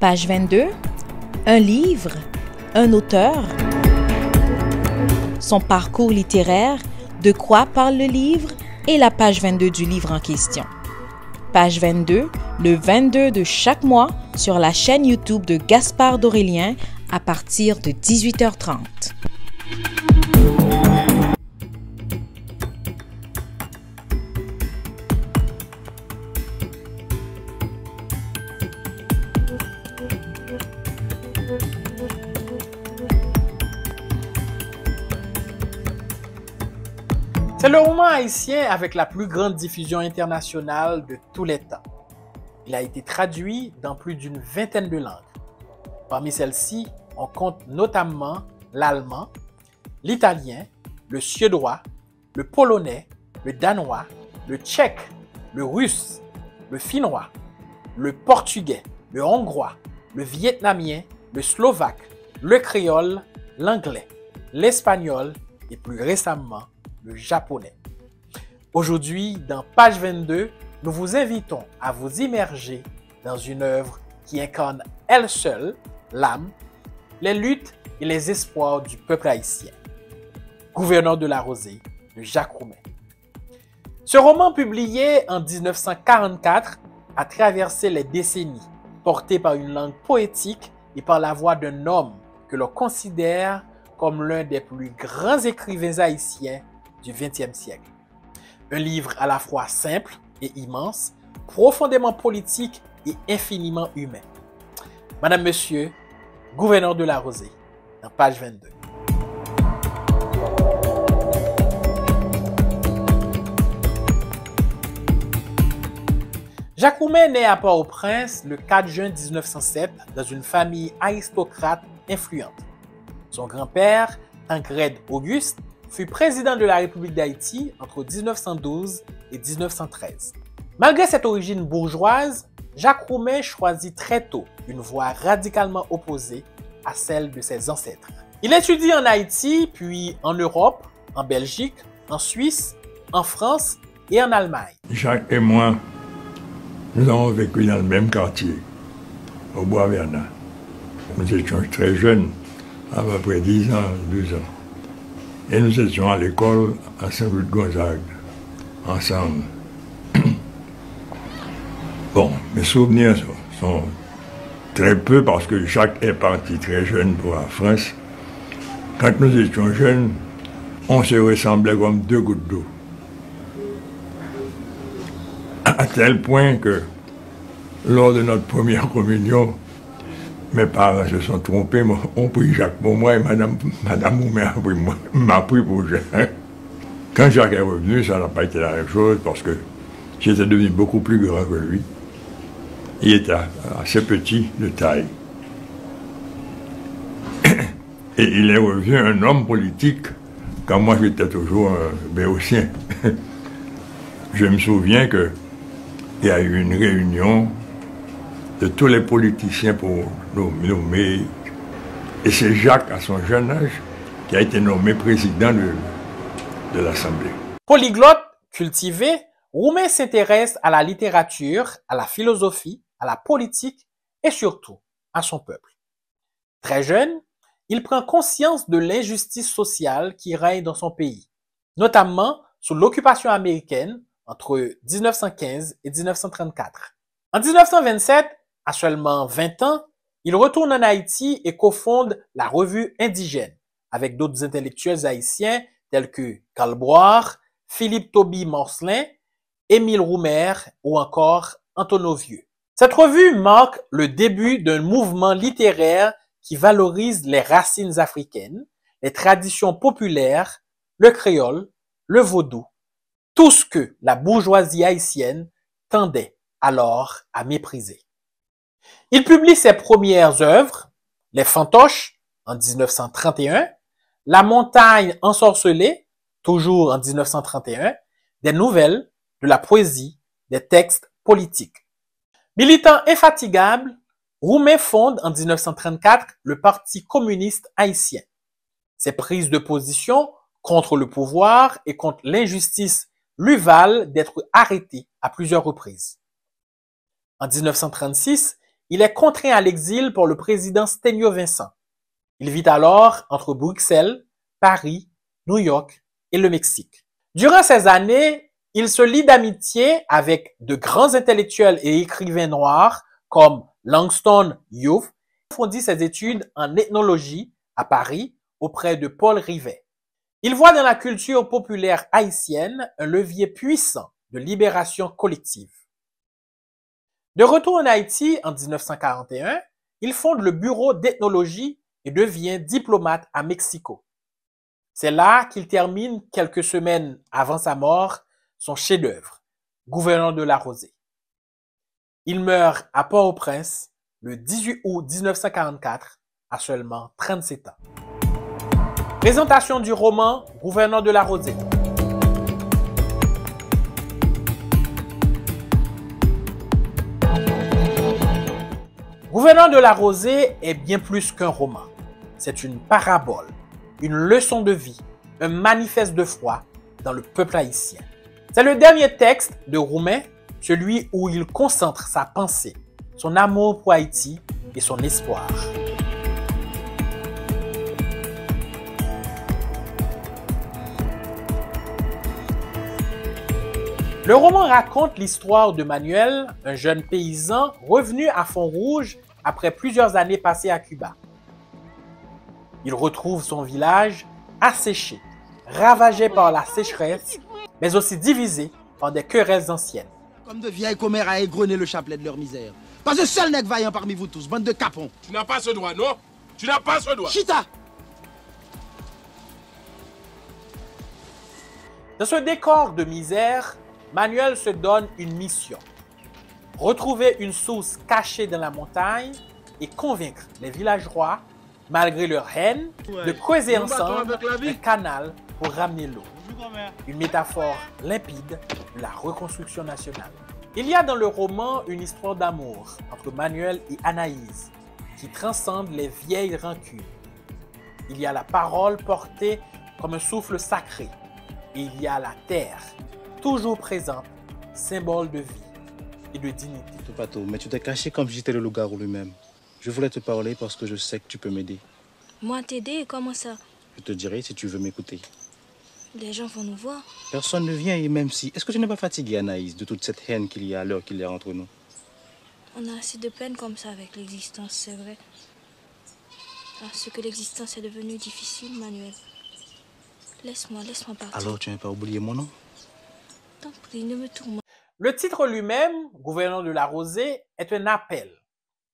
Page 22. Un livre, un auteur, son parcours littéraire, de quoi parle le livre et la page 22 du livre en question. Page 22, le 22 de chaque mois sur la chaîne YouTube de Gaspard d'Aurélien à partir de 18h30. C'est le roman haïtien avec la plus grande diffusion internationale de tous les temps. Il a été traduit dans plus d'une vingtaine de langues. Parmi celles-ci, on compte notamment l'allemand, l'italien, le suédois, le polonais, le danois, le tchèque, le russe, le finnois, le portugais, le hongrois, le vietnamien, le slovaque, le créole, l'anglais, l'espagnol et plus récemment le japonais. Aujourd'hui, dans Page 22, nous vous invitons à vous immerger dans une œuvre qui incarne elle seule l'âme, les luttes et les espoirs du peuple haïtien. Gouverneur de la Rosée de Jacques Roumet. Ce roman publié en 1944 a traversé les décennies, porté par une langue poétique et par la voix d'un homme que l'on considère comme l'un des plus grands écrivains haïtiens du XXe siècle. Un livre à la fois simple et immense, profondément politique et infiniment humain. Madame, Monsieur, Gouverneur de la Rosée, dans Page 22. Jacques Roumet naît à Port-au-Prince le 4 juin 1907 dans une famille aristocrate influente. Son grand-père, Tancred Auguste, fut président de la République d'Haïti entre 1912 et 1913. Malgré cette origine bourgeoise, Jacques Roumet choisit très tôt une voie radicalement opposée à celle de ses ancêtres. Il étudie en Haïti, puis en Europe, en Belgique, en Suisse, en France et en Allemagne. Jacques et moi, nous avons vécu dans le même quartier, au Bois-Vernat. Nous étions très jeunes, à peu près 10 ans, 12 ans. Et nous étions à l'école à Saint-Louis-de-Gonzague, ensemble. Bon, mes souvenirs sont très peu parce que Jacques est parti très jeune pour la France. Quand nous étions jeunes, on se ressemblait comme deux gouttes d'eau. À tel point que, lors de notre première communion, mes parents se sont trompés, ont pris Jacques pour moi et Madame Roumet m'a pris pour Jacques. Quand Jacques est revenu, ça n'a pas été la même chose parce que j'étais devenu beaucoup plus grand que lui. Il était assez petit de taille. Et il est revenu un homme politique quand moi j'étais toujours un béotien. Je me souviens qu'il y a eu une réunion de tous les politiciens pour nommer. Et c'est Jacques, à son jeune âge, qui a été nommé président de l'Assemblée. Polyglotte, cultivé, Roumet s'intéresse à la littérature, à la philosophie, à la politique et surtout à son peuple. Très jeune, il prend conscience de l'injustice sociale qui règne dans son pays, notamment sous l'occupation américaine entre 1915 et 1934. En 1927, à seulement 20 ans, il retourne en Haïti et cofonde la Revue Indigène avec d'autres intellectuels haïtiens tels que Karl Boire, Philippe Tobie Morcelin, Émile Roumer ou encore Antonio Vieux. Cette revue marque le début d'un mouvement littéraire qui valorise les racines africaines, les traditions populaires, le créole, le vaudou, tout ce que la bourgeoisie haïtienne tendait alors à mépriser. Il publie ses premières œuvres, Les Fantoches en 1931, La Montagne ensorcelée, toujours en 1931, des nouvelles, de la poésie, des textes politiques. Militant infatigable, Roumet fonde en 1934 le Parti communiste haïtien. Ses prises de position contre le pouvoir et contre l'injustice lui valent d'être arrêté à plusieurs reprises. En 1936, il est contraint à l'exil par le président Sténio Vincent. Il vit alors entre Bruxelles, Paris, New York et le Mexique. Durant ces années, il se lie d'amitié avec de grands intellectuels et écrivains noirs comme Langston Hughes. Il fondit ses études en ethnologie à Paris auprès de Paul Rivet. Il voit dans la culture populaire haïtienne un levier puissant de libération collective. De retour en Haïti en 1941, il fonde le bureau d'ethnologie et devient diplomate à Mexico. C'est là qu'il termine quelques semaines avant sa mort son chef-d'œuvre, Gouverneur de la Rosée. Il meurt à Port-au-Prince le 18 août 1944 à seulement 37 ans. Présentation du roman Gouverneur de la Rosée. Gouverneur de la Rosée est bien plus qu'un roman. C'est une parabole, une leçon de vie, un manifeste de foi dans le peuple haïtien. C'est le dernier texte de Roumet, celui où il concentre sa pensée, son amour pour Haïti et son espoir. Le roman raconte l'histoire de Manuel, un jeune paysan revenu à Font-Rouge après plusieurs années passées à Cuba. Il retrouve son village asséché, ravagé par la sécheresse, mais aussi divisé par des querelles anciennes. Comme de vieilles commères à égrener le chapelet de leur misère. Pas un seul nègre vaillant parmi vous tous, bande de capons. Tu n'as pas ce droit, non? Tu n'as pas ce droit. Chita! Dans ce décor de misère, Manuel se donne une mission. Retrouver une source cachée dans la montagne et convaincre les villageois, malgré leur haine, de creuser ensemble un canal pour ramener l'eau. Une métaphore limpide de la reconstruction nationale. Il y a dans le roman une histoire d'amour entre Manuel et Anaïs qui transcende les vieilles rancunes. Il y a la parole portée comme un souffle sacré et il y a la terre, toujours présente, symbole de vie et de dignité. Pato, mais tu t'es caché comme si j'étais le loup-garou lui-même. Je voulais te parler parce que je sais que tu peux m'aider. Moi t'aider, comment ça? Je te dirai si tu veux m'écouter. Les gens vont nous voir. Personne ne vient et même si... Est-ce que tu n'es pas fatigué, Anaïs, de toute cette haine qu'il y a à l'heure qu'il y a entre nous? On a assez de peine comme ça avec l'existence, c'est vrai. Parce que l'existence est devenue difficile, Manuel. Laisse-moi partir. Alors tu n'as pas oublié mon nom? T'en prie, ne me tourmente. Le titre lui-même, Gouverneur de la Rosée, est un appel.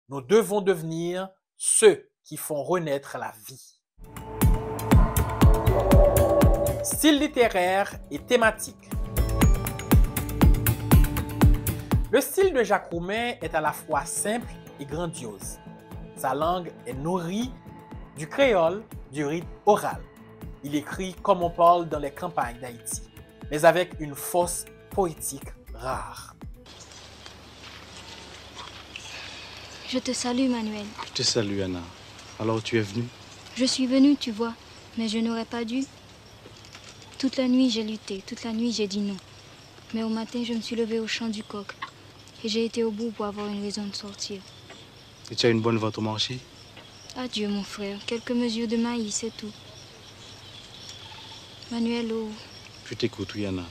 Nous devons devenir ceux qui font renaître la vie. Style littéraire et thématique. Le style de Jacques Roumet est à la fois simple et grandiose. Sa langue est nourrie du créole, du rythme oral. Il écrit comme on parle dans les campagnes d'Haïti, mais avec une force poétique rare. Je te salue, Manuel. Je te salue, Anna. Alors tu es venue? Je suis venue, tu vois, mais je n'aurais pas dû. Toute la nuit, j'ai lutté. Toute la nuit, j'ai dit non. Mais au matin, je me suis levée au chant du coq. Et j'ai été au bout pour avoir une raison de sortir. Et tu as une bonne vente au marché? Adieu, mon frère. Quelques mesures de maïs, c'est tout. Manuel, oh, Je t'écoute, oui, Anna.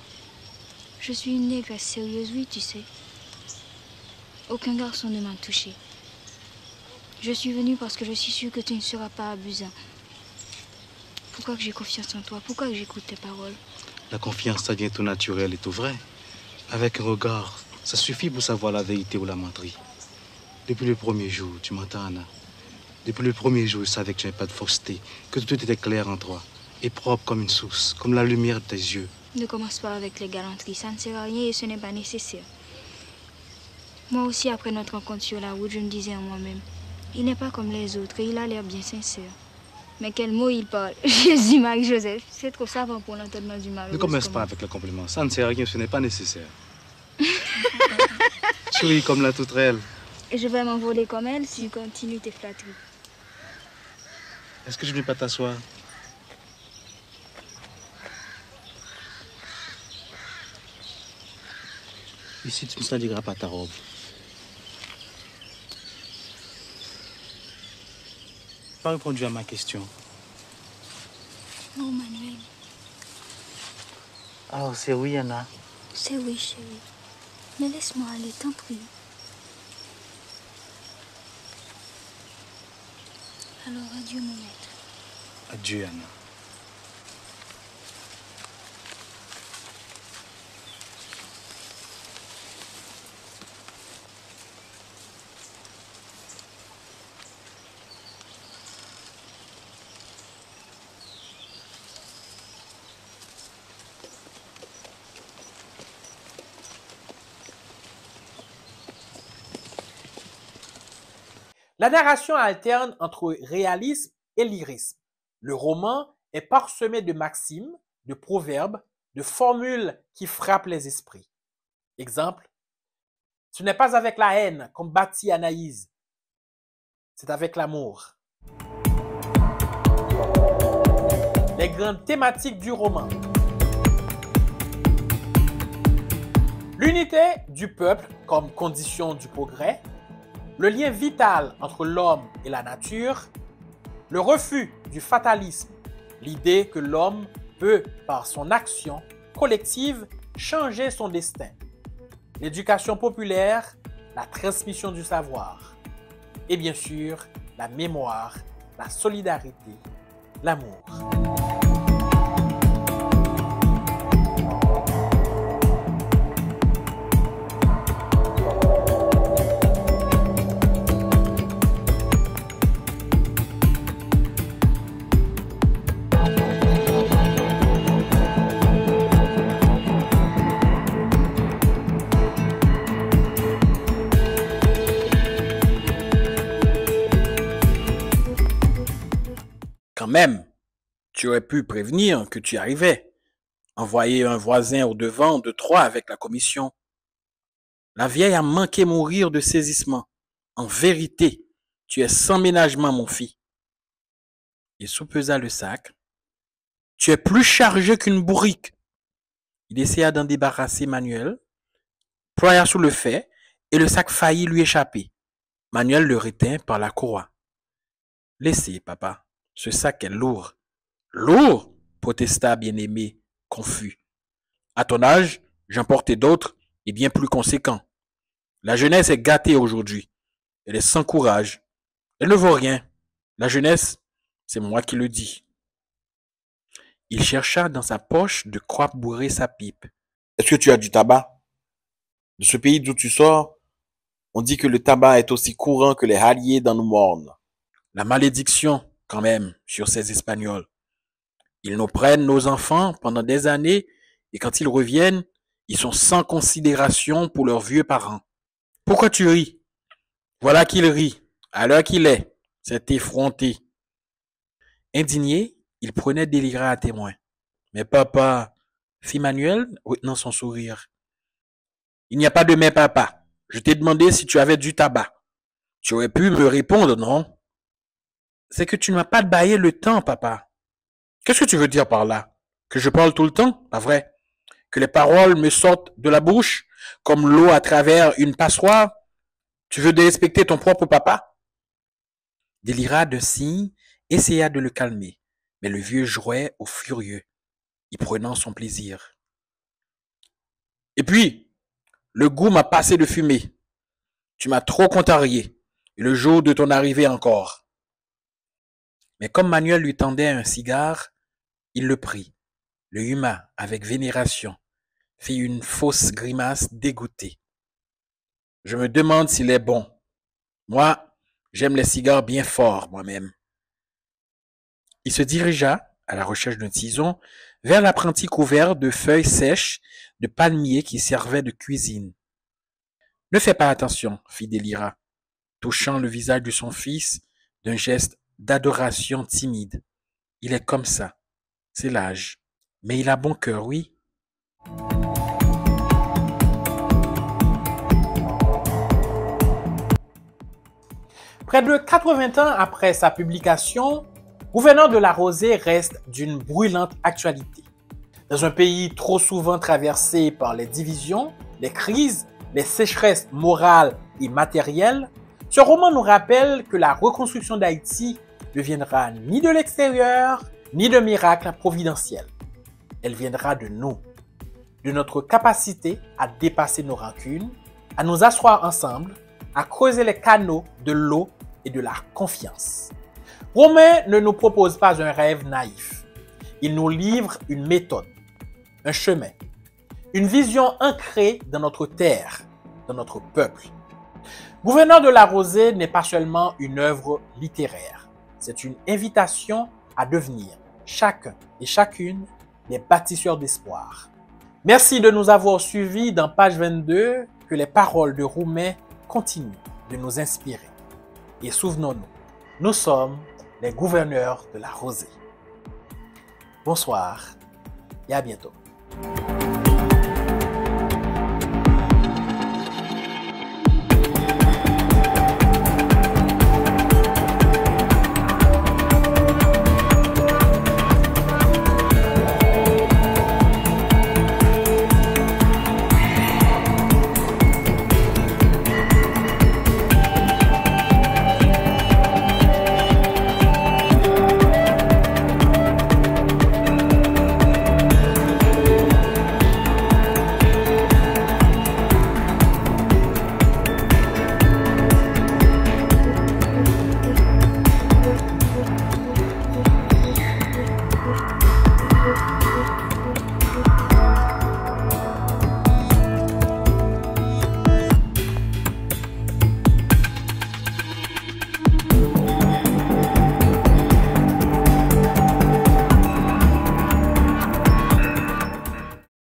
je suis une négresse sérieuse, oui, tu sais. Aucun garçon ne m'a touchée. Je suis venue parce que je suis sûre que tu ne seras pas abusant. Pourquoi que j'ai confiance en toi? Pourquoi que j'écoute tes paroles? La confiance, ça vient tout naturel et tout vrai. Avec un regard, ça suffit pour savoir la vérité ou la menterie. Depuis le premier jour, tu m'entends, Anna? Depuis le premier jour, je savais que tu n'avais pas de fausseté, que tout était clair en toi, et propre comme une source, comme la lumière de tes yeux. Ne commence pas avec les galanteries, ça ne sert à rien et ce n'est pas nécessaire. Moi aussi, après notre rencontre sur la route, je me disais en moi-même, il n'est pas comme les autres et il a l'air bien sincère. Mais quel mot il parle. Jésus, Marie-Joseph, c'est trop savant pour l'entendement du mari. Ne commence pas avec le compliment, ça ne sert à rien, ce n'est pas nécessaire. Tu ris comme la toutrelle. Et je vais m'envoler comme elle si tu continues tes flatteries. Est-ce que je ne vais pas t'asseoir? Ici, tu ne saliras pas ta robe. pas répondu à ma question. Non, Manuel. Alors, c'est oui, Anna. C'est oui, chérie. Mais laisse-moi aller, t'en prie. Alors, adieu, mon maître. Adieu, Anna. La narration alterne entre réalisme et lyrisme. Le roman est parsemé de maximes, de proverbes, de formules qui frappent les esprits. Exemple, ce n'est pas avec la haine qu'on bâtit Anaïs, c'est avec l'amour. Les grandes thématiques du roman. L'unité du peuple comme condition du progrès, le lien vital entre l'homme et la nature, le refus du fatalisme, l'idée que l'homme peut, par son action collective, changer son destin, l'éducation populaire, la transmission du savoir, et bien sûr, la mémoire, la solidarité, l'amour. Quand même, tu aurais pu prévenir que tu arrivais. Envoyer un voisin au-devant de toi avec la commission. La vieille a manqué mourir de saisissement. En vérité, tu es sans ménagement, mon fils. Il soupesa le sac. Tu es plus chargé qu'une bourrique. Il essaya d'en débarrasser Manuel, ploya sous le fait, et le sac faillit lui échapper. Manuel le retint par la courroie. Laissez, papa. Ce sac est lourd. Lourd, protesta bien-aimé, confus. À ton âge, j'en portais d'autres et bien plus conséquents. La jeunesse est gâtée aujourd'hui. Elle est sans courage. Elle ne vaut rien. La jeunesse, c'est moi qui le dis. Il chercha dans sa poche de quoi bourrer sa pipe. Est-ce que tu as du tabac? De ce pays d'où tu sors, on dit que le tabac est aussi courant que les halliers dans nos mornes. La malédiction, quand même, sur ces Espagnols. Ils nous prennent nos enfants pendant des années et quand ils reviennent, ils sont sans considération pour leurs vieux parents. Pourquoi tu ris? Voilà qu'il rit, à l'heure qu'il est, cet effronté. Indigné, il prenait Délira à témoin. Mais papa, fit Manuel, retenant son sourire. Il n'y a pas de mais papa. Je t'ai demandé si tu avais du tabac. Tu aurais pu me répondre, non? C'est que tu ne m'as pas baillé le temps, papa. Qu'est-ce que tu veux dire par là? Que je parle tout le temps, pas vrai? Que les paroles me sortent de la bouche, comme l'eau à travers une passoire? Tu veux dérespecter ton propre papa? Délira d'un signe, essaya de le calmer, mais le vieux jouait au furieux, y prenant son plaisir. Et puis, le goût m'a passé de fumée. Tu m'as trop contrarié, et le jour de ton arrivée encore. Mais comme Manuel lui tendait un cigare, il le prit, le huma avec vénération, fit une fausse grimace dégoûtée. Je me demande s'il est bon. Moi, j'aime les cigares bien forts moi-même. Il se dirigea, à la recherche d'un tison, vers l'apprenti couvert de feuilles sèches de palmier qui servait de cuisine. Ne fais pas attention, fit Délira, touchant le visage de son fils d'un geste d'adoration timide. Il est comme ça, c'est l'âge. Mais il a bon cœur, oui. Près de 80 ans après sa publication, Gouverneur de la Rosée reste d'une brûlante actualité. Dans un pays trop souvent traversé par les divisions, les crises, les sécheresses morales et matérielles, ce roman nous rappelle que la reconstruction d'Haïti ne viendra ni de l'extérieur, ni de miracle providentiel. Elle viendra de nous, de notre capacité à dépasser nos rancunes, à nous asseoir ensemble, à creuser les canaux de l'eau et de la confiance. Romain ne nous propose pas un rêve naïf. Il nous livre une méthode, un chemin, une vision ancrée dans notre terre, dans notre peuple. Gouverneur de la Rosée n'est pas seulement une œuvre littéraire. C'est une invitation à devenir, chacun et chacune, des bâtisseurs d'espoir. Merci de nous avoir suivis dans page 22, que les paroles de Roumain continuent de nous inspirer. Et souvenons-nous, nous sommes les gouverneurs de la Rosée. Bonsoir et à bientôt.